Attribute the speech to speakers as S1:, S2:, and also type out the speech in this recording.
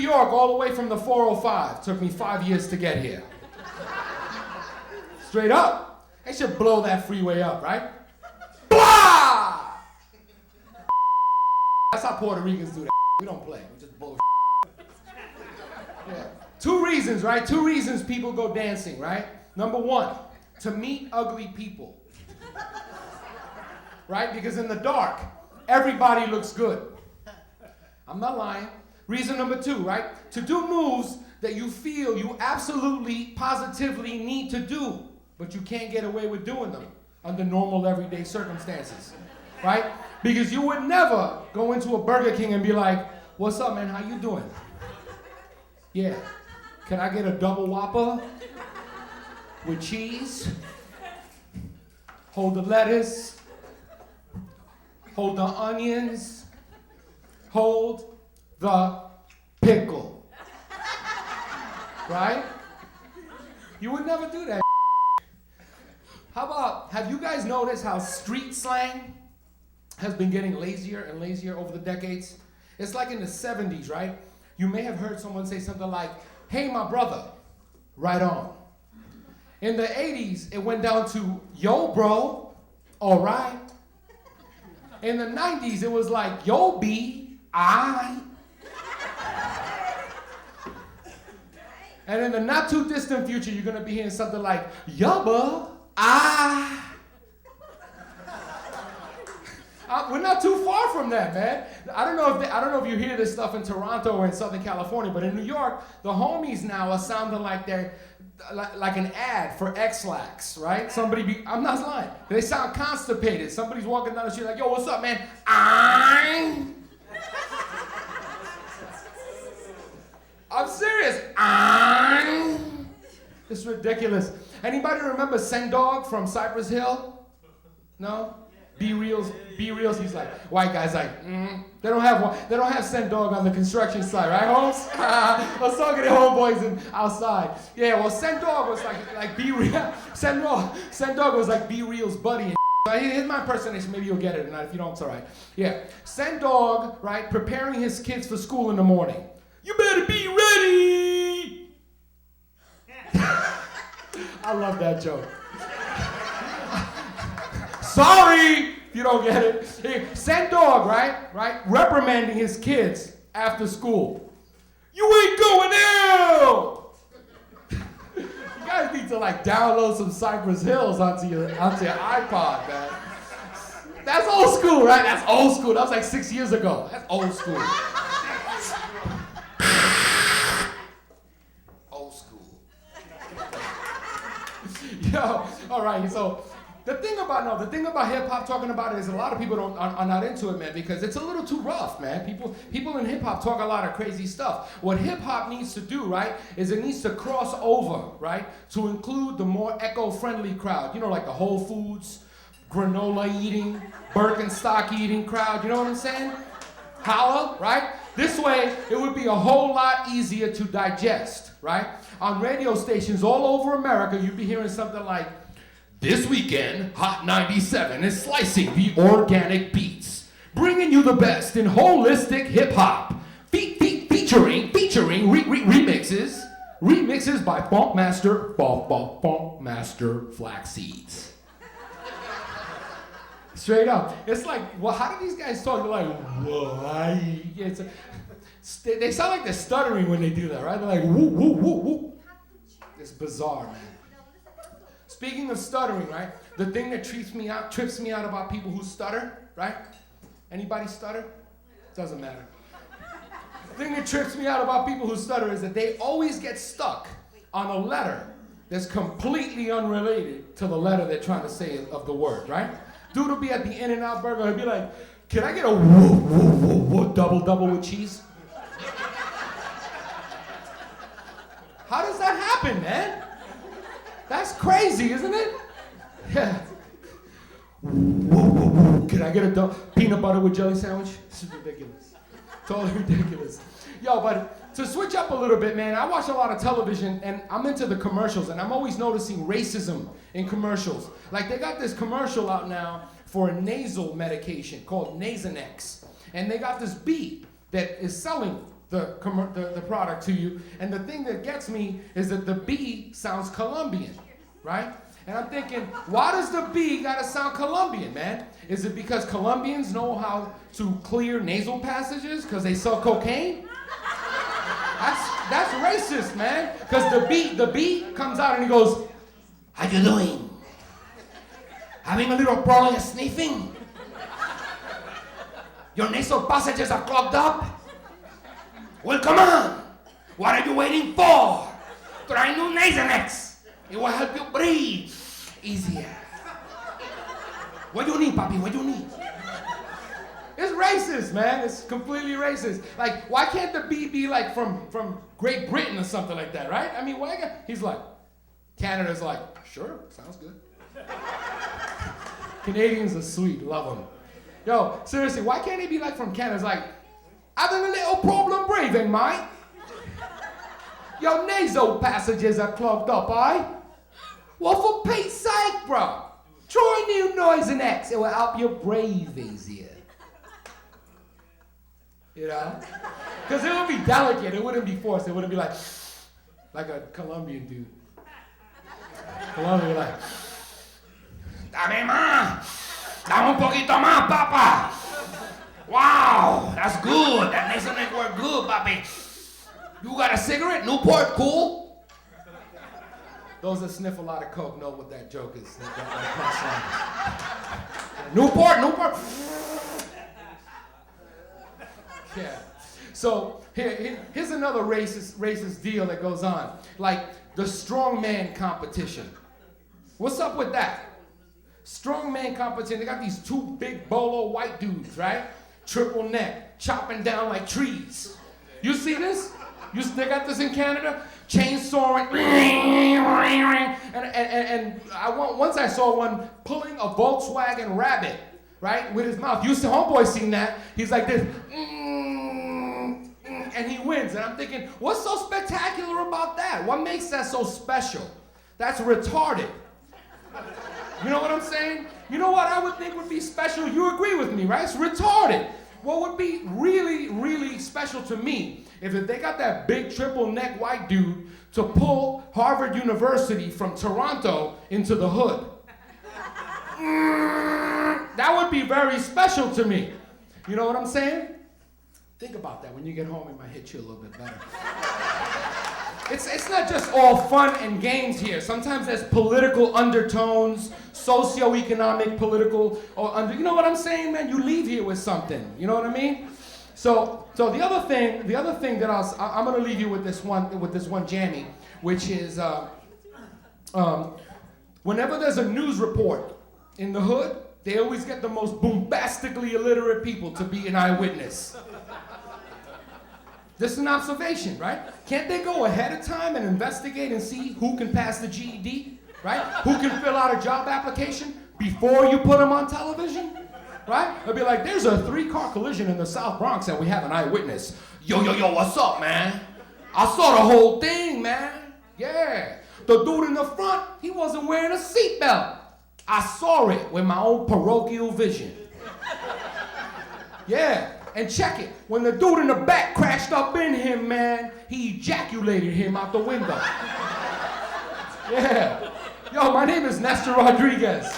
S1: York all the way from the 405. Took me 5 years to get here. Straight up. They should blow that freeway up, right? Blah! That's how Puerto Ricans do that. We don't play. We just blow. Yeah. 2 reasons, right? 2 reasons people go dancing, right? Number 1, to meet ugly people. Right? Because in the dark, everybody looks good. I'm not lying. Reason number 2, right? To do moves that you feel you absolutely, positively need to do, but you can't get away with doing them under normal, everyday circumstances. Right? Because you would never go into a Burger King and be like, what's up, man? How you doing? Yeah. Can I get a double Whopper with cheese? Hold the lettuce. Hold the onions. Hold the pickle. Right? You would never do that. How about, have you guys noticed how street slang has been getting lazier and lazier over the decades? It's like in the 70s, right? You may have heard someone say something like, hey, my brother, right on. In the 80s, it went down to, yo, bro, all right. In the 90s, it was like, yo, B, I. And in the not too distant future, you're gonna be hearing something like, yubba, I. We're not too far from that, man. I don't know if you hear this stuff in Toronto or in Southern California, but in New York, the homies now are sounding like they're like an ad for X-Lax, right? I'm not lying. They sound constipated. Somebody's walking down the street like, yo, what's up, man? I'm serious. It's ridiculous. Anybody remember Sendog from Cypress Hill? No? Be Reals, he's like, white guy's like, They don't have Sendog on the construction site, right, Holmes? I was talking to homeboys outside. Yeah, well, Sendog was like Be Real. Sendog was like Be Real's buddy. And here's my impersonation, maybe you'll get it or not. If you don't, it's all right. Yeah, Sendog, right, preparing his kids for school in the morning. You better be ready! I love that joke. Sorry, if you don't get it. Sendog, right? Reprimanding his kids after school. You ain't going out! You guys need to download some Cypress Hills onto your iPod, man. That's old school, right? That's old school. That was like 6 years ago. That's old school. Old school. Yo, all right, so the thing about hip hop, talking about it, is a lot of people are not into it, man, because it's a little too rough, man. People in hip hop talk a lot of crazy stuff. What hip hop needs to do, right, is it needs to cross over, right, to include the more eco-friendly crowd. You know, like the Whole Foods, granola eating, Birkenstock eating crowd. You know what I'm saying? Holla, right? This way, it would be a whole lot easier to digest, right? On radio stations all over America, you'd be hearing something like, this weekend, Hot 97 is slicing the organic beats, bringing you the best in holistic hip-hop, featuring remixes by Funk Master Flax Seeds. Straight up. It's like, well, how do these guys talk? They're like, why? They sound like they're stuttering when they do that, right? They're like, woo, woo, woo, woo. It's bizarre, man. Speaking of stuttering, right? The thing that trips me out about people who stutter, right? Anybody stutter? Doesn't matter. The thing that trips me out about people who stutter is that they always get stuck on a letter that's completely unrelated to the letter they're trying to say of the word, right? Dude will be at the In-N-Out Burger, he'll be like, can I get a woo, woo, woo, woo, double with cheese? How does that happen, man? That's crazy, isn't it? Yeah. Whoa, whoa, whoa. Can I get a peanut butter with jelly sandwich? This is ridiculous. Totally ridiculous. Yo, but to switch up a little bit, man, I watch a lot of television and I'm into the commercials and I'm always noticing racism in commercials. Like they got this commercial out now for a nasal medication called Nasonex. And they got this beat that is selling the product to you. And the thing that gets me is that the B sounds Colombian, right? And I'm thinking, why does the B gotta sound Colombian, man? Is it because Colombians know how to clear nasal passages because they sell cocaine? That's racist, man. Because the B comes out and he goes, how you doing? Having a little problem sniffing? Your nasal passages are clogged up? Well, come on. What are you waiting for? Try new Nasonex. It will help you breathe easier. What do you need, papi? What do you need? It's racist, man. It's completely racist. Like, why can't the B be like from Great Britain or something like that, right? I mean, why can't... He's like, Canada's like, sure, sounds good. Canadians are sweet, love them. Yo, seriously, why can't he be like from Canada? It's like, having a little problem breathing, mate. Your nasal passages are clogged up, eh? Well, for Pete's sake, bro. Try new Nasonex. It will help you breathe easier. You know? Because it would be delicate. It wouldn't be forced. It wouldn't be like a Colombian dude. Colombian like, dame más. Dame un poquito más, papa. Wow, that's good. That Nasonex work good, papi. You got a cigarette? Newport, cool? Those that sniff a lot of coke know what that joke is. Newport. Yeah. So here's another racist deal that goes on. Like the strongman competition. What's up with that? Strongman competition. They got these two big bolo white dudes, right? Triple neck, chopping down like trees. You see this? They got this in Canada? Chainsawing. And once I saw one pulling a Volkswagen Rabbit, right, with his mouth. You see, homeboy seen that. He's like this, and he wins. And I'm thinking, what's so spectacular about that? What makes that so special? That's retarded. You know what I'm saying? You know what I would think would be special? You agree with me, right? It's retarded. What would be really, really special to me if they got that big triple neck white dude to pull Harvard University from Toronto into the hood. That would be very special to me. You know what I'm saying? Think about that. When you get home, it might hit you a little bit better. It's not just all fun and games here. Sometimes there's political undertones, socioeconomic, political, you know what I'm saying, man? You leave here with something. You know what I mean? So the other thing that I'm gonna leave you with this one jammy, which is whenever there's a news report in the hood, they always get the most bombastically illiterate people to be an eyewitness. This is an observation, right? Can't they go ahead of time and investigate and see who can pass the GED, right? Who can fill out a job application before you put them on television, right? They'll be like, there's a 3-car collision in the South Bronx and we have an eyewitness. Yo, what's up, man? I saw the whole thing, man. Yeah. The dude in the front, he wasn't wearing a seatbelt. I saw it with my own parochial vision. Yeah. And check it, when the dude in the back crashed up in him, man, he ejaculated him out the window. Yeah. Yo, my name is Nestor Rodriguez.